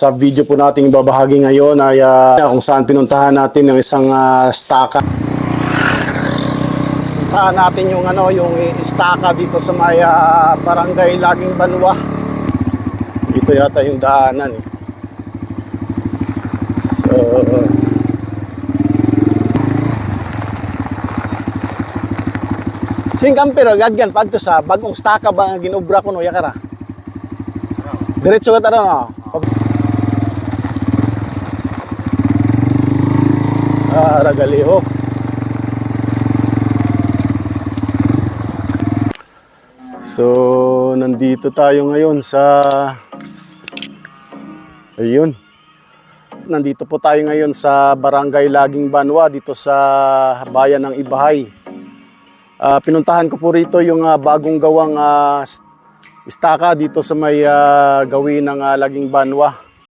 Sa video po nating ibabahagi ngayon ay kung saan pinuntahan natin yung isang staka. Puntahan natin yung yung staka dito sa may barangay Laging Banwa. Dito yata yung daanan. So singkang pero gagyan pagto sa bagong staka ba nga ginobra ko no yakara. Diretso ka tara no. Ragaliho. So, nandito tayo ngayon sa ayun. Nandito po tayo ngayon sa Barangay Laging Banwa dito sa bayan ng Ibahay. Pinuntahan ko po rito yung bagong gawang istaka dito sa may gawin ng Laging Banwa.